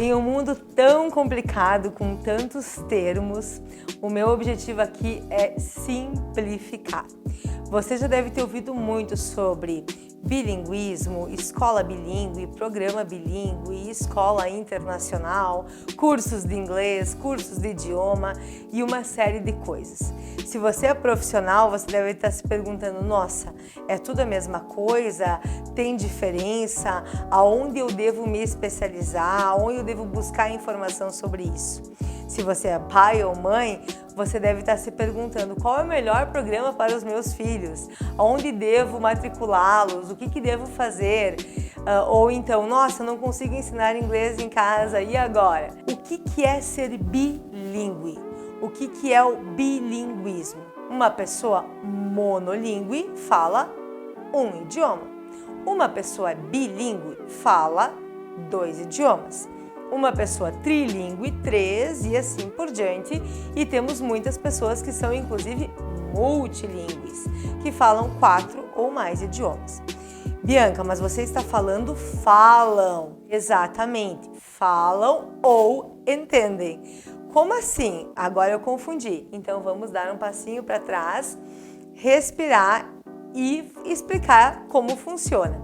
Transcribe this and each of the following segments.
Em um mundo tão complicado, com tantos termos, o meu objetivo aqui é simplificar. Você já deve ter ouvido muito sobre bilinguismo, escola bilíngue, programa bilíngue, escola internacional, cursos de inglês, cursos de idioma e uma série de coisas. Se você é profissional, você deve estar se perguntando, nossa, é tudo a mesma coisa? Tem diferença? Aonde eu devo me especializar? Aonde eu devo buscar informação sobre isso? Se você é pai ou mãe, você deve estar se perguntando qual é o melhor programa para os meus filhos? Aonde devo matriculá-los? O que devo fazer? Ou então, nossa, não consigo ensinar inglês em casa, e agora? O que é ser bilíngue? O que é o bilinguismo? Uma pessoa monolíngue fala um idioma. Uma pessoa bilíngue fala 2 idiomas. Uma pessoa trilíngue, 3 e assim por diante. E temos muitas pessoas que são inclusive multilíngues, que falam 4 ou mais idiomas. Bianca, mas você está falando falam. Exatamente, falam ou entendem. Como assim? Agora eu confundi. Então vamos dar um passinho para trás, respirar e explicar como funciona.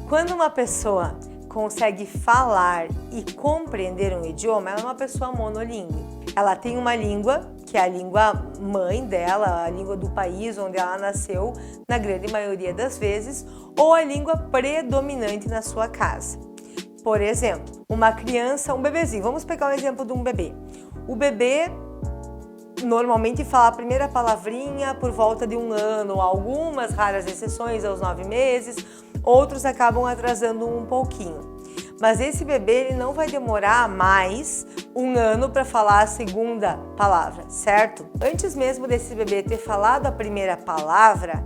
Quando uma pessoa consegue falar e compreender um idioma, ela é uma pessoa monolíngue. Ela tem uma língua, que é a língua mãe dela, a língua do país onde ela nasceu, na grande maioria das vezes, ou a língua predominante na sua casa. Por exemplo, uma criança, um bebezinho, vamos pegar um exemplo de um bebê. O bebê normalmente fala a primeira palavrinha por volta de 1 ano, algumas raras exceções aos 9 meses, outros acabam atrasando um pouquinho. Mas esse bebê ele não vai demorar mais 1 ano para falar a segunda palavra, certo? Antes mesmo desse bebê ter falado a primeira palavra,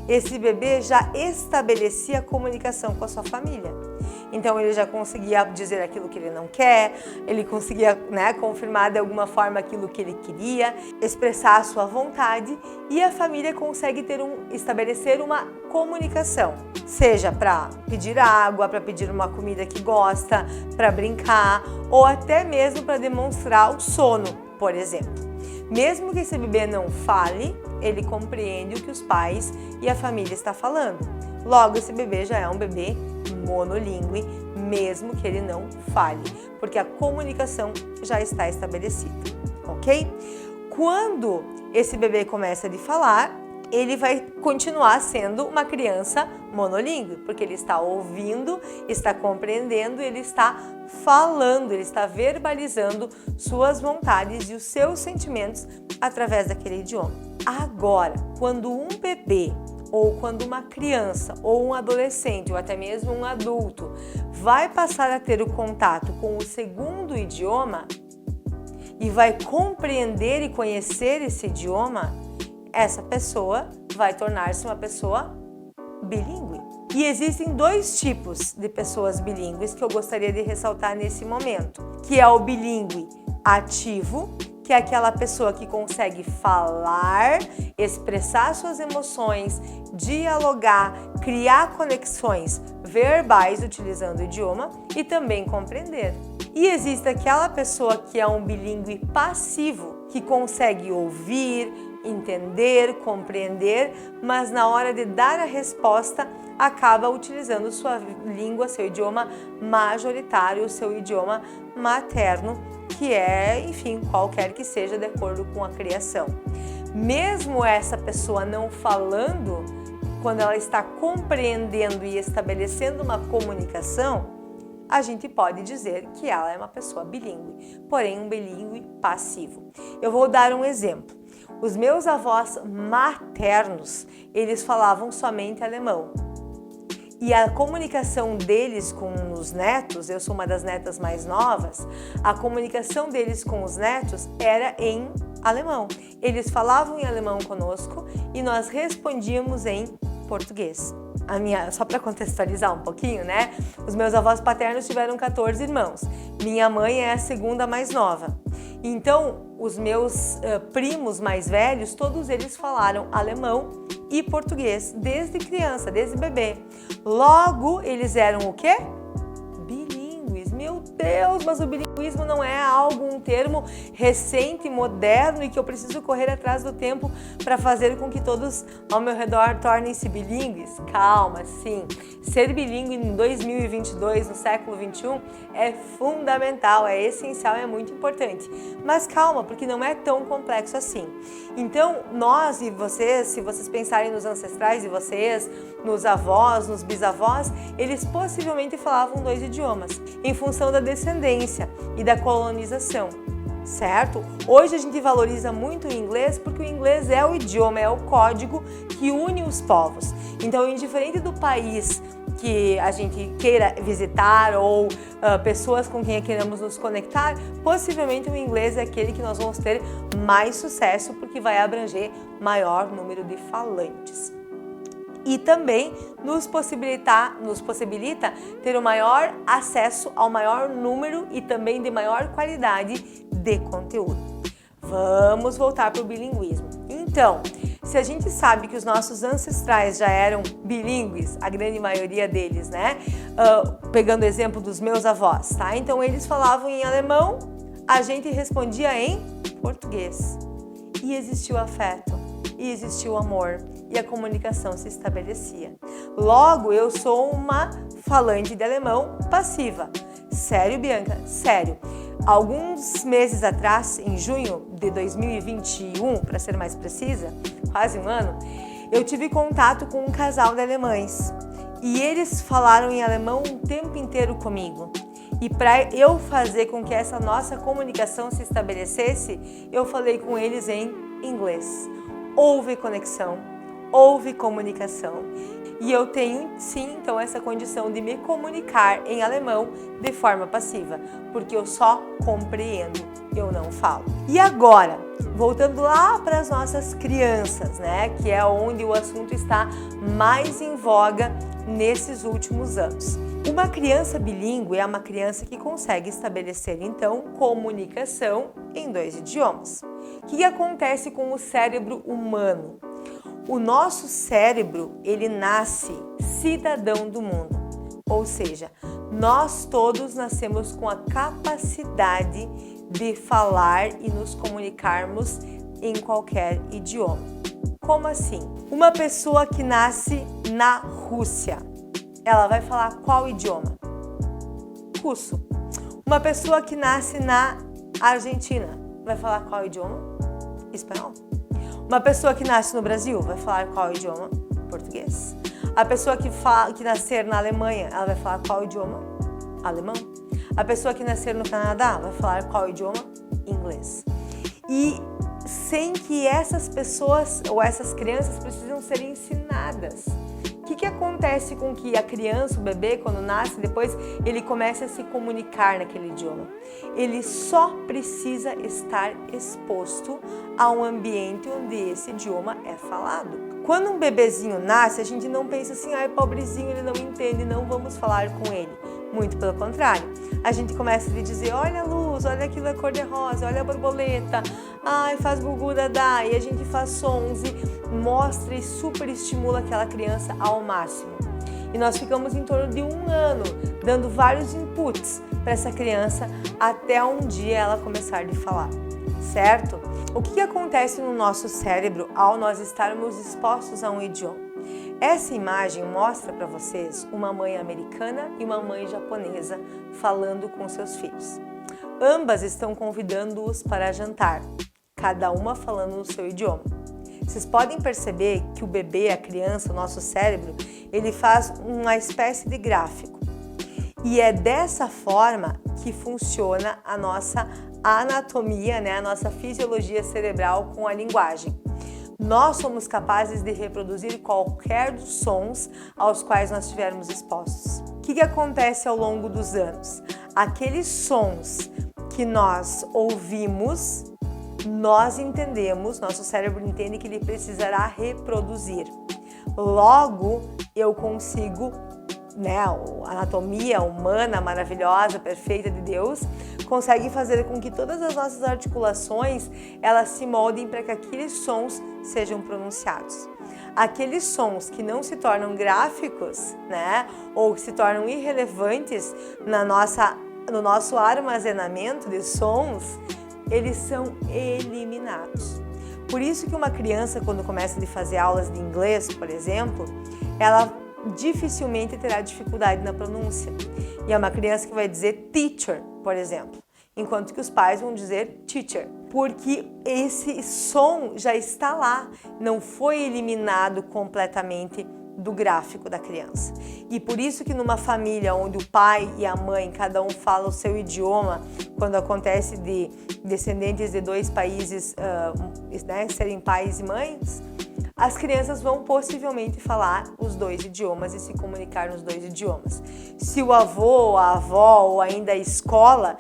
esse bebê já estabelecia a comunicação com a sua família. Então ele já conseguia dizer aquilo que ele não quer, ele conseguia, confirmar de alguma forma aquilo que ele queria, expressar a sua vontade, e a família consegue estabelecer uma comunicação, seja para pedir água, para pedir uma comida que gosta, para brincar ou até mesmo para demonstrar o sono, por exemplo. Mesmo que esse bebê não fale, ele compreende o que os pais e a família estão falando. Logo, esse bebê já é um bebê monolíngue, mesmo que ele não fale, porque a comunicação já está estabelecida, ok? Quando esse bebê começa a falar, ele vai continuar sendo uma criança monolíngue, porque ele está ouvindo, está compreendendo, ele está falando, ele está verbalizando suas vontades e os seus sentimentos através daquele idioma. Agora, quando um bebê ou quando uma criança ou um adolescente ou até mesmo um adulto vai passar a ter o contato com o segundo idioma e vai compreender e conhecer esse idioma, essa pessoa vai tornar-se uma pessoa bilíngue. E existem 2 tipos de pessoas bilíngues que eu gostaria de ressaltar nesse momento, que é o bilíngue ativo, que é aquela pessoa que consegue falar, expressar suas emoções, dialogar, criar conexões verbais utilizando o idioma e também compreender. E existe aquela pessoa que é um bilíngue passivo, que consegue ouvir, entender, compreender, mas na hora de dar a resposta acaba utilizando sua língua, seu idioma majoritário, seu idioma materno, que é, enfim, qualquer que seja de acordo com a criação. Mesmo essa pessoa não falando, quando ela está compreendendo e estabelecendo uma comunicação, a gente pode dizer que ela é uma pessoa bilíngue, porém um bilíngue passivo. Eu vou dar um exemplo. Os meus avós maternos, eles falavam somente alemão. E a comunicação deles com os netos, eu sou uma das netas mais novas, a comunicação deles com os netos era em alemão. Eles falavam em alemão conosco e nós respondíamos em português. Só para contextualizar um pouquinho, os meus avós paternos tiveram 14 irmãos. Minha mãe é a segunda mais nova. Então, os meus primos mais velhos, todos eles falaram alemão e português desde criança, desde bebê. Logo, eles eram o quê? Bilíngues. Meu Deus, mas o bilinguismo não é um termo recente, moderno e que eu preciso correr atrás do tempo para fazer com que todos ao meu redor tornem-se bilíngues? Calma, sim. Ser bilíngue em 2022, no século 21, é fundamental, é essencial, é muito importante. Mas calma, porque não é tão complexo assim. Então, nós e vocês, se vocês pensarem nos ancestrais de vocês, nos avós, nos bisavós, eles possivelmente falavam 2 idiomas, em função da descendência e da colonização, certo? Hoje a gente valoriza muito o inglês porque o inglês é o idioma, é o código que une os povos. Então, indiferente do país que a gente queira visitar ou pessoas com quem queremos nos conectar, possivelmente o inglês é aquele que nós vamos ter mais sucesso porque vai abranger maior número de falantes. E também nos possibilita ter o maior acesso ao maior número e também de maior qualidade de conteúdo. Vamos voltar para o bilinguismo. Então, se a gente sabe que os nossos ancestrais já eram bilíngues, a grande maioria deles, né? Pegando o exemplo dos meus avós, tá? Então, eles falavam em alemão, a gente respondia em português. E existiu afeto, e existiu amor, e a comunicação se estabelecia. Logo, eu sou uma falante de alemão passiva. Sério, Bianca? Sério. Alguns meses atrás, em junho de 2021, para ser mais precisa, quase um ano, eu tive contato com um casal de alemães e eles falaram em alemão o tempo inteiro comigo. E para eu fazer com que essa nossa comunicação se estabelecesse, eu falei com eles em inglês. Houve conexão, houve comunicação. E eu tenho, sim, então, essa condição de me comunicar em alemão de forma passiva, porque eu só compreendo, eu não falo. E agora, voltando lá para as nossas crianças, né, que é onde o assunto está mais em voga nesses últimos anos. Uma criança bilíngue é uma criança que consegue estabelecer, então, comunicação em 2 idiomas. O que acontece com o cérebro humano? O nosso cérebro, ele nasce cidadão do mundo, ou seja, nós todos nascemos com a capacidade de falar e nos comunicarmos em qualquer idioma. Como assim? Uma pessoa que nasce na Rússia, ela vai falar qual idioma? Russo. Uma pessoa que nasce na Argentina, vai falar qual idioma? Espanhol. Uma pessoa que nasce no Brasil vai falar qual idioma? Português. A pessoa que nascer na Alemanha, ela vai falar qual idioma? Alemão. A pessoa que nascer no Canadá vai falar qual idioma? Inglês. E sem que essas pessoas ou essas crianças precisam ser ensinadas. O que acontece com que a criança, o bebê, quando nasce, depois ele começa a se comunicar naquele idioma? Ele só precisa estar exposto a um ambiente onde esse idioma é falado. Quando um bebezinho nasce, a gente não pensa assim, ai, pobrezinho, ele não entende, não vamos falar com ele. Muito pelo contrário, a gente começa a lhe dizer, olha a luz, olha aquilo é cor-de-rosa, olha a borboleta, ai, faz gugu dadá, e a gente faz sons e mostra e super estimula aquela criança ao máximo. E nós ficamos em torno de 1 ano dando vários inputs para essa criança até um dia ela começar a falar, certo? O que acontece no nosso cérebro ao nós estarmos expostos a um idioma? Essa imagem mostra para vocês uma mãe americana e uma mãe japonesa falando com seus filhos. Ambas estão convidando-os para jantar, cada uma falando no seu idioma. Vocês podem perceber que o bebê, a criança, o nosso cérebro, ele faz uma espécie de gráfico. E é dessa forma que funciona a nossa anatomia, né? A nossa fisiologia cerebral com a linguagem. Nós somos capazes de reproduzir qualquer dos sons aos quais nós estivermos expostos. O que acontece ao longo dos anos? Aqueles sons que nós ouvimos, nós entendemos, nosso cérebro entende que ele precisará reproduzir. Logo, eu consigo, né, a anatomia humana maravilhosa, perfeita de Deus, consegue fazer com que todas as nossas articulações elas se moldem para que aqueles sons sejam pronunciados. Aqueles sons que não se tornam gráficos, né, ou que se tornam irrelevantes na nossa no nosso armazenamento de sons, eles são eliminados. Por isso que uma criança, quando começa a fazer aulas de inglês, por exemplo, ela dificilmente terá dificuldade na pronúncia. E é uma criança que vai dizer teacher, por exemplo, enquanto que os pais vão dizer teacher, porque esse som já está lá, não foi eliminado completamente do gráfico da criança. E por isso que numa família onde o pai e a mãe, cada um fala o seu idioma, quando acontece de descendentes de dois países serem pais e mães, as crianças vão possivelmente falar os dois idiomas e se comunicar nos dois idiomas. Se o avô, a avó ou ainda a escola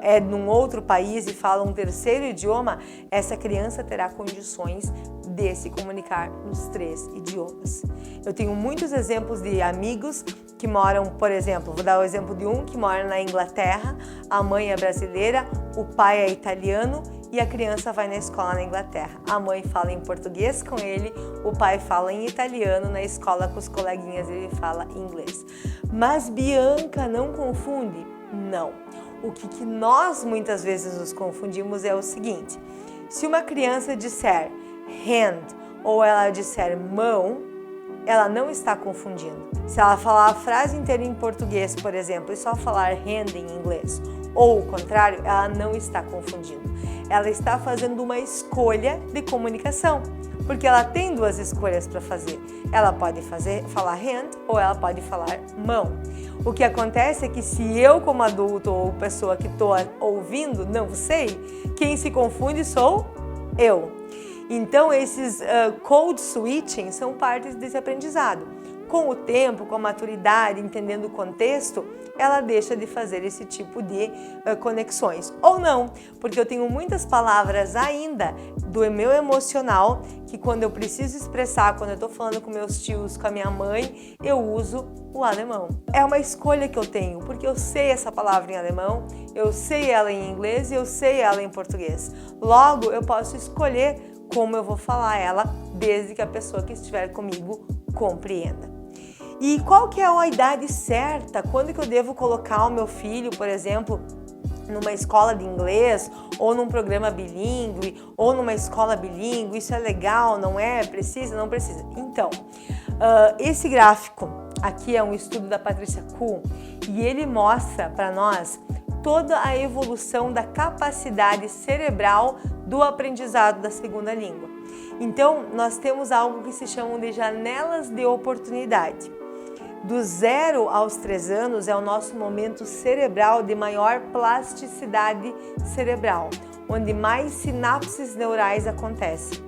é num outro país e fala um terceiro idioma, essa criança terá condições de se comunicar nos 3 idiomas. Eu tenho muitos exemplos de amigos que moram, por exemplo, vou dar o exemplo de um que mora na Inglaterra, a mãe é brasileira, o pai é italiano e a criança vai na escola na Inglaterra. A mãe fala em português com ele, o pai fala em italiano, na escola com os coleguinhas ele fala inglês. Mas Bianca, não confunde? Não. O que nós muitas vezes nos confundimos é o seguinte: se uma criança disser hand ou ela disser mão, ela não está confundindo. Se ela falar a frase inteira em português, por exemplo, e só falar hand em inglês, ou o contrário, ela não está confundindo. Ela está fazendo uma escolha de comunicação, porque ela tem 2 escolhas para fazer. Ela pode falar hand ou ela pode falar mão. O que acontece é que se eu, como adulto ou pessoa que estou ouvindo, não sei, quem se confunde sou eu. Então, esses code switching são partes desse aprendizado. Com o tempo, com a maturidade, entendendo o contexto, ela deixa de fazer esse tipo de conexões. Ou não, porque eu tenho muitas palavras ainda do meu emocional que quando eu preciso expressar, quando eu estou falando com meus tios, com a minha mãe, eu uso o alemão. É uma escolha que eu tenho, porque eu sei essa palavra em alemão, eu sei ela em inglês e eu sei ela em português. Logo, eu posso escolher como eu vou falar ela, desde que a pessoa que estiver comigo compreenda. E qual que é a idade certa? Quando que eu devo colocar o meu filho, por exemplo, numa escola de inglês, ou num programa bilíngue, ou numa escola bilíngue? Isso é legal, não é? Precisa, não precisa? Então, esse gráfico aqui é um estudo da Patricia Kuhn e ele mostra para nós toda a evolução da capacidade cerebral do aprendizado da segunda língua. Então, nós temos algo que se chamam de janelas de oportunidade. Do 0 aos 3 anos é o nosso momento cerebral de maior plasticidade cerebral, onde mais sinapses neurais acontecem.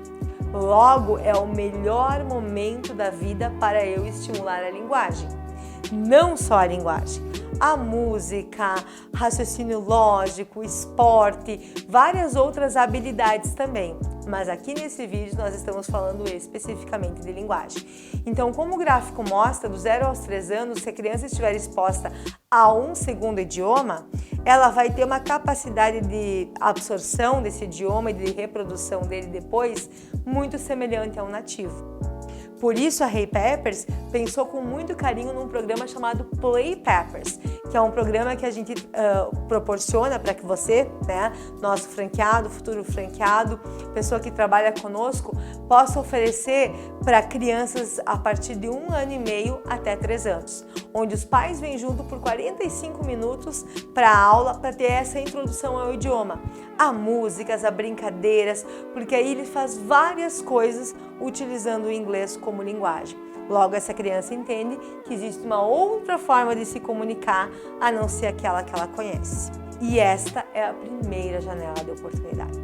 Logo, é o melhor momento da vida para eu estimular a linguagem. Não só a linguagem, a música, raciocínio lógico, esporte, várias outras habilidades também. Mas aqui nesse vídeo nós estamos falando especificamente de linguagem. Então, como o gráfico mostra, do 0 aos 3 anos, se a criança estiver exposta a um segundo idioma, ela vai ter uma capacidade de absorção desse idioma e de reprodução dele depois muito semelhante a um nativo. Por isso, a Hey Peppers pensou com muito carinho num programa chamado Play Peppers, que é um programa que a gente proporciona para que você, né, nosso franqueado, futuro franqueado, pessoa que trabalha conosco, possa oferecer para crianças a partir de 1 ano e meio até 3 anos, onde os pais vêm junto por 45 minutos para a aula para ter essa introdução ao idioma, a músicas, a brincadeiras, porque aí ele faz várias coisas utilizando o inglês como linguagem. Logo, essa criança entende que existe uma outra forma de se comunicar a não ser aquela que ela conhece. E esta é a primeira janela de oportunidade.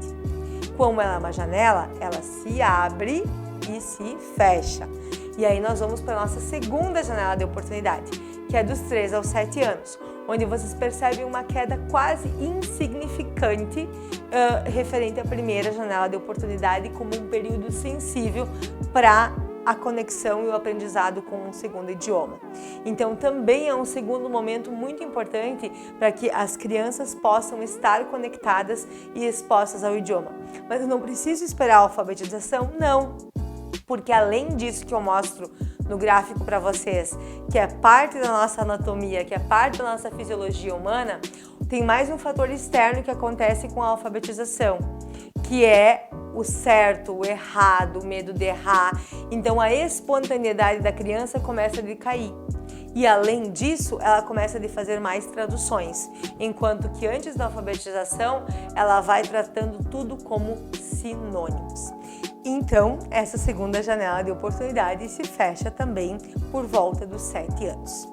Como ela é uma janela, ela se abre e se fecha. E aí nós vamos para a nossa segunda janela de oportunidade, que é dos 3 aos 7 anos, onde vocês percebem uma queda quase insignificante referente à primeira janela de oportunidade como um período sensível para a conexão e o aprendizado com um segundo idioma. Então, também é um segundo momento muito importante para que as crianças possam estar conectadas e expostas ao idioma. Mas eu não preciso esperar a alfabetização? Não, porque além disso que eu mostro no gráfico para vocês, que é parte da nossa anatomia, que é parte da nossa fisiologia humana, tem mais um fator externo que acontece com a alfabetização, que é o certo, o errado, o medo de errar. Então a espontaneidade da criança começa a decair. E além disso, ela começa a fazer mais traduções, enquanto que antes da alfabetização, ela vai tratando tudo como sinônimos. Então, essa segunda janela de oportunidade se fecha também por volta dos 7 anos.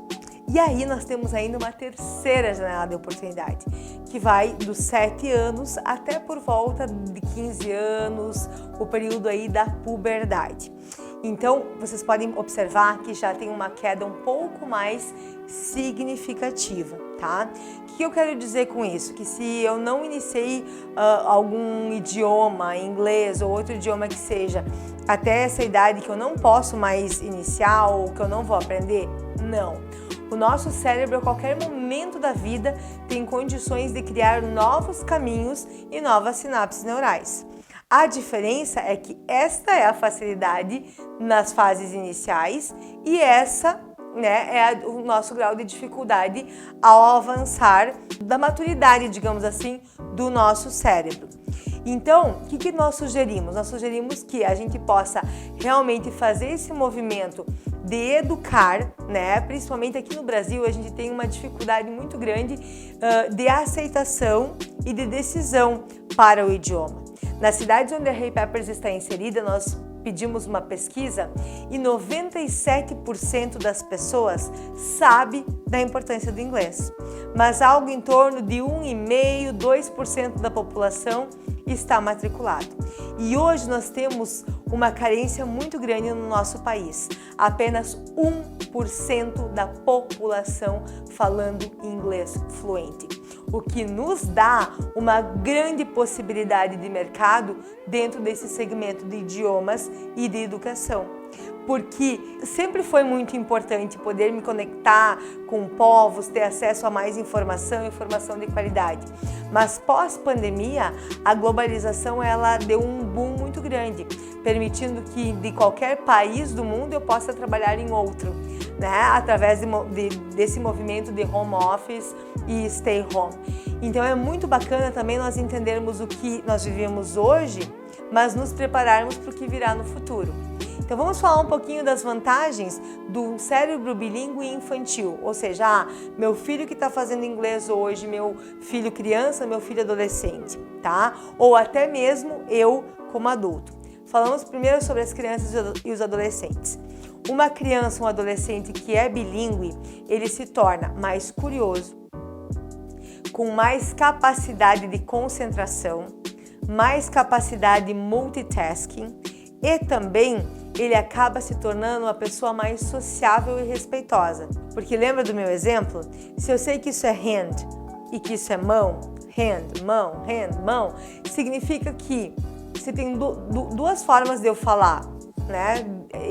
E aí nós temos ainda uma terceira janela de oportunidade, que vai dos 7 anos até por volta de 15 anos, o período aí da puberdade. Então, vocês podem observar que já tem uma queda um pouco mais significativa, tá? O que eu quero dizer com isso? Que se eu não iniciei algum idioma, inglês ou outro idioma que seja, até essa idade que eu não posso mais iniciar ou que eu não vou aprender, não. O nosso cérebro, a qualquer momento da vida, tem condições de criar novos caminhos e novas sinapses neurais. A diferença é que esta é a facilidade nas fases iniciais e essa, é o nosso grau de dificuldade ao avançar da maturidade, digamos assim, do nosso cérebro. Então, o que nós sugerimos? Nós sugerimos que a gente possa realmente fazer esse movimento de educar, principalmente aqui no Brasil, a gente tem uma dificuldade muito grande de aceitação e de decisão para o idioma. Nas cidades onde a Hey Peppers está inserida, nós pedimos uma pesquisa e 97% das pessoas sabe da importância do inglês, mas algo em torno de 1,5%, 2% da população está matriculado. E hoje nós temos uma carência muito grande no nosso país. Apenas 1% da população falando inglês fluente, o que nos dá uma grande possibilidade de mercado dentro desse segmento de idiomas e de educação. Porque sempre foi muito importante poder me conectar com povos, ter acesso a mais informação de qualidade. Mas pós-pandemia, a globalização ela deu um boom muito grande, permitindo que de qualquer país do mundo eu possa trabalhar em outro, através desse movimento de home office e stay home. Então é muito bacana também nós entendermos o que nós vivemos hoje, mas nos prepararmos para o que virá no futuro. Então vamos falar um pouquinho das vantagens do cérebro bilíngue infantil, ou seja, meu filho que está fazendo inglês hoje, meu filho criança, meu filho adolescente, tá? Ou até mesmo eu como adulto. Falamos primeiro sobre as crianças e os adolescentes. Uma criança, um adolescente que é bilíngue, ele se torna mais curioso, com mais capacidade de concentração, mais capacidade de multitasking e também ele acaba se tornando uma pessoa mais sociável e respeitosa. Porque lembra do meu exemplo? Se eu sei que isso é hand e que isso é mão, hand, mão, significa que se tem duas formas de eu falar,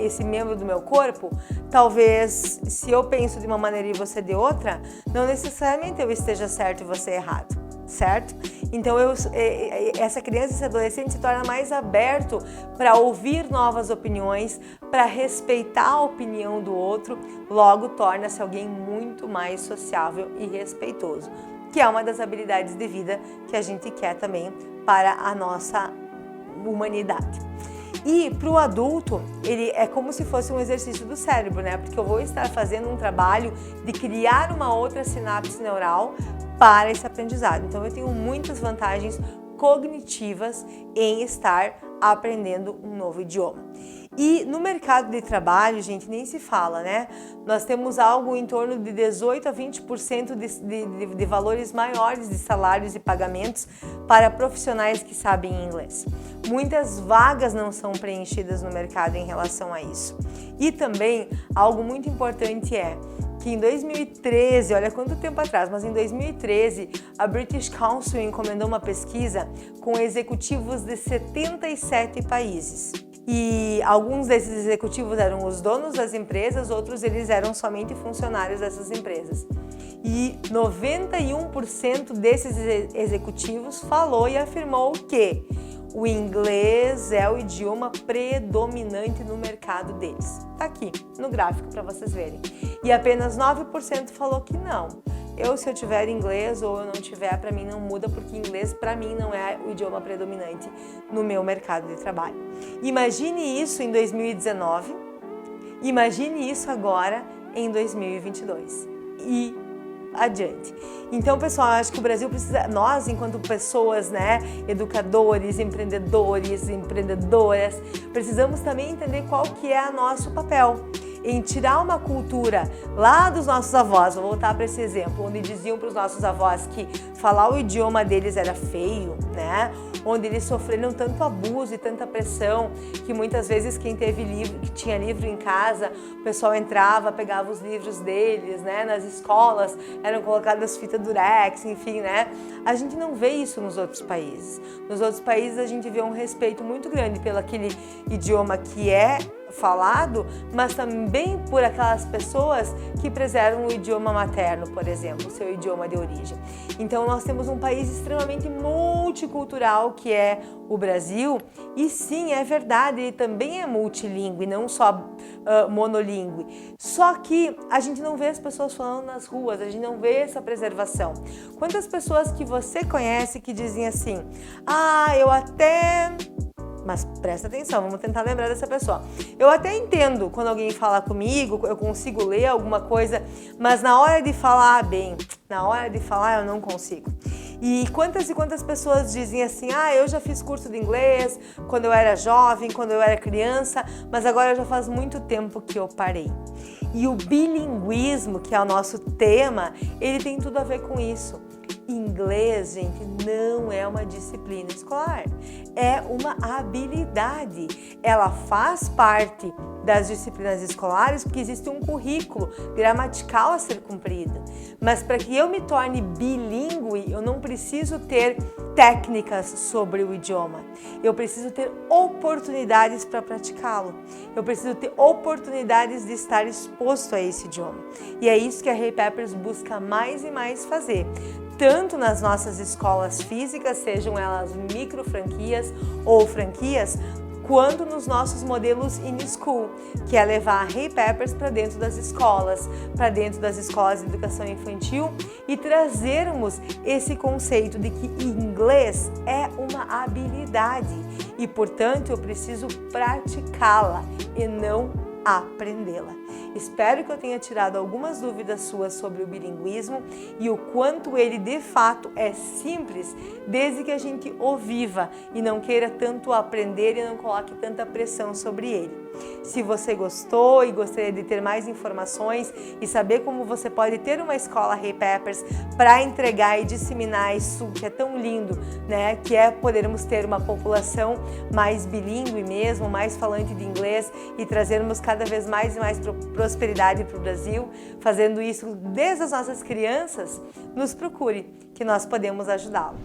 esse membro do meu corpo, talvez se eu penso de uma maneira e você de outra, não necessariamente eu esteja certo e você errado, certo? Então essa criança, esse adolescente se torna mais aberto para ouvir novas opiniões, para respeitar a opinião do outro, logo torna-se alguém muito mais sociável e respeitoso, que é uma das habilidades de vida que a gente quer também para a nossa humanidade. E para o adulto, ele é como se fosse um exercício do cérebro, porque eu vou estar fazendo um trabalho de criar uma outra sinapse neural para esse aprendizado. Então eu tenho muitas vantagens cognitivas em estar aprendendo um novo idioma. E no mercado de trabalho, gente, nem se fala, Nós temos algo em torno de 18 a 20% de valores maiores de salários e pagamentos para profissionais que sabem inglês. Muitas vagas não são preenchidas no mercado em relação a isso. E também, algo muito importante é que em 2013, olha quanto tempo atrás, mas em 2013, a British Council encomendou uma pesquisa com executivos de 77 países. E alguns desses executivos eram os donos das empresas, outros eles eram somente funcionários dessas empresas. E 91% desses executivos falou e afirmou que o inglês é o idioma predominante no mercado deles. Tá aqui no gráfico para vocês verem. E apenas 9% falou que não. Se eu tiver inglês ou eu não tiver, para mim não muda, porque inglês para mim não é o idioma predominante no meu mercado de trabalho. Imagine isso em 2019, imagine isso agora em 2022 e adiante. Então, pessoal, acho que o Brasil precisa, nós enquanto pessoas, né, educadores, empreendedoras, precisamos também entender qual que é o nosso papel em tirar uma cultura lá dos nossos avós. Vou voltar para esse exemplo, onde diziam para os nossos avós que falar o idioma deles era feio, né? Onde eles sofreram tanto abuso e tanta pressão que muitas vezes quem teve livro, que tinha livro em casa, o pessoal entrava, pegava os livros deles, né? Nas escolas eram colocadas fita durex, enfim, né? A gente não vê isso nos outros países. Nos outros países a gente vê um respeito muito grande pelo aquele idioma que é falado, mas também por aquelas pessoas que preservam o idioma materno, por exemplo, o seu idioma de origem. Então nós temos um país extremamente multicultural que é o Brasil, e sim, é verdade, ele também é multilingüe, não só monolingüe. Só que a gente não vê as pessoas falando nas ruas, a gente não vê essa preservação. Quantas pessoas que você conhece que dizem assim, eu até... Mas presta atenção, vamos tentar lembrar dessa pessoa. Eu até entendo quando alguém fala comigo, eu consigo ler alguma coisa, mas na hora de falar bem, na hora de falar eu não consigo. E quantas pessoas dizem assim, eu já fiz curso de inglês quando eu era jovem, quando eu era criança, mas agora já faz muito tempo que eu parei. E o bilinguismo, que é o nosso tema, ele tem tudo a ver com isso. Inglês, gente, não é uma disciplina escolar, é uma habilidade. Ela faz parte das disciplinas escolares porque existe um currículo gramatical a ser cumprido. Mas para que eu me torne bilíngue, eu não preciso ter técnicas sobre o idioma. Eu preciso ter oportunidades para praticá-lo. Eu preciso ter oportunidades de estar exposto a esse idioma. E é isso que a Hey Peppers busca mais e mais fazer. Tanto nas nossas escolas físicas, sejam elas micro franquias ou franquias, quanto nos nossos modelos in-school, que é levar a Hey Peppers para dentro das escolas de educação infantil e trazermos esse conceito de que inglês é uma habilidade e, portanto, eu preciso praticá-la e não aprendê-la. Espero que eu tenha tirado algumas dúvidas suas sobre o bilinguismo e o quanto ele de fato é simples, desde que a gente o viva e não queira tanto aprender e não coloque tanta pressão sobre ele. Se você gostou e gostaria de ter mais informações e saber como você pode ter uma escola Hey Peppers para entregar e disseminar isso que é tão lindo, né? Que é podermos ter uma população mais bilíngue mesmo, mais falante de inglês e trazermos cada vez mais e mais prosperidade para o Brasil, fazendo isso desde as nossas crianças, nos procure, que nós podemos ajudá-lo.